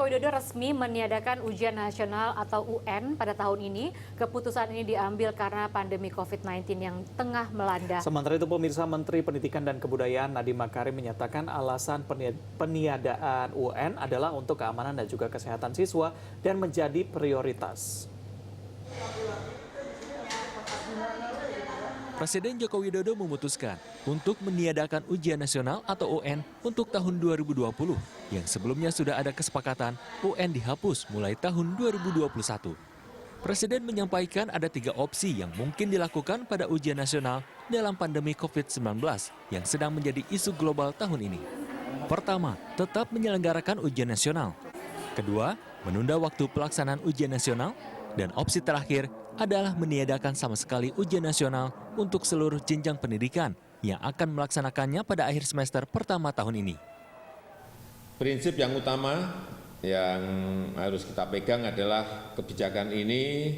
Widodo resmi meniadakan ujian nasional atau UN pada tahun ini. Keputusan ini diambil karena pandemi COVID-19 yang tengah melanda. Sementara itu, pemirsa, Menteri Pendidikan dan Kebudayaan Nadiem Makarim menyatakan alasan peniadaan UN adalah untuk keamanan dan juga kesehatan siswa dan menjadi prioritas. Presiden Joko Widodo memutuskan untuk meniadakan ujian nasional atau UN untuk tahun 2020 yang sebelumnya sudah ada kesepakatan UN dihapus mulai tahun 2021. Presiden menyampaikan ada 3 opsi yang mungkin dilakukan pada ujian nasional dalam pandemi COVID-19 yang sedang menjadi isu global tahun ini. Pertama, tetap menyelenggarakan ujian nasional. Kedua, menunda waktu pelaksanaan ujian nasional. Dan opsi terakhir adalah meniadakan sama sekali ujian nasional untuk seluruh jenjang pendidikan yang akan melaksanakannya pada akhir semester pertama tahun ini. Prinsip yang utama yang harus kita pegang adalah kebijakan ini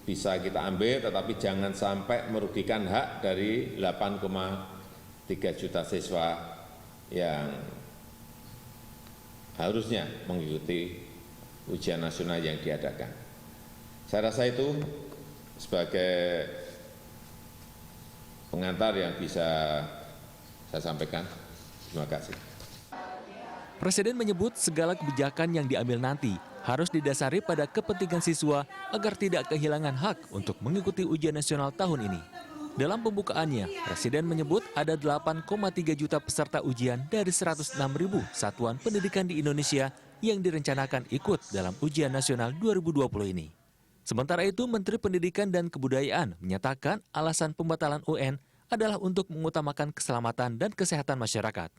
bisa kita ambil, tetapi jangan sampai merugikan hak dari 8,3 juta siswa yang harusnya mengikuti ujian nasional yang diadakan. Saya rasa itu sebagai pengantar yang bisa saya sampaikan. Terima kasih. Presiden menyebut segala kebijakan yang diambil nanti harus didasari pada kepentingan siswa agar tidak kehilangan hak untuk mengikuti ujian nasional tahun ini. Dalam pembukaannya, Presiden menyebut ada 8,3 juta peserta ujian dari 106.000 satuan pendidikan di Indonesia yang direncanakan ikut dalam ujian nasional 2020 ini. Sementara itu, Menteri Pendidikan dan Kebudayaan menyatakan alasan pembatalan UN adalah untuk mengutamakan keselamatan dan kesehatan masyarakat.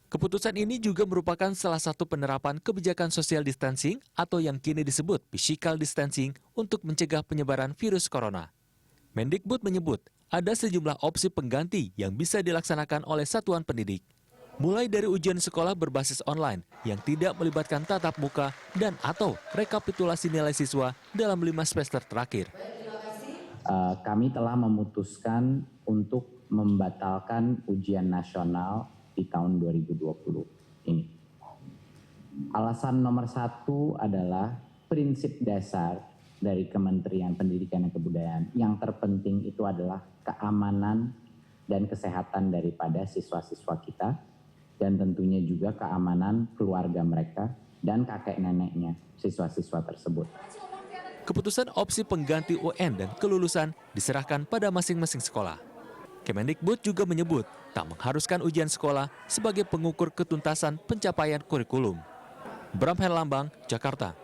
Keputusan ini juga merupakan salah satu penerapan kebijakan social distancing atau yang kini disebut physical distancing untuk mencegah penyebaran virus corona. Mendikbud menyebut ada sejumlah opsi pengganti yang bisa dilaksanakan oleh satuan pendidik. Mulai dari ujian sekolah berbasis online yang tidak melibatkan tatap muka dan atau rekapitulasi nilai siswa dalam 5 semester terakhir. Kami telah memutuskan untuk membatalkan ujian nasional di tahun 2020 ini. Alasan nomor 1 adalah prinsip dasar dari Kementerian Pendidikan dan Kebudayaan. Yang terpenting itu adalah keamanan dan kesehatan daripada siswa-siswa kita, dan tentunya juga keamanan keluarga mereka dan kakek neneknya siswa-siswa tersebut. Keputusan opsi pengganti UN dan kelulusan diserahkan pada masing-masing sekolah. Kemendikbud juga menyebut tak mengharuskan ujian sekolah sebagai pengukur ketuntasan pencapaian kurikulum. Bram Herlambang, Jakarta.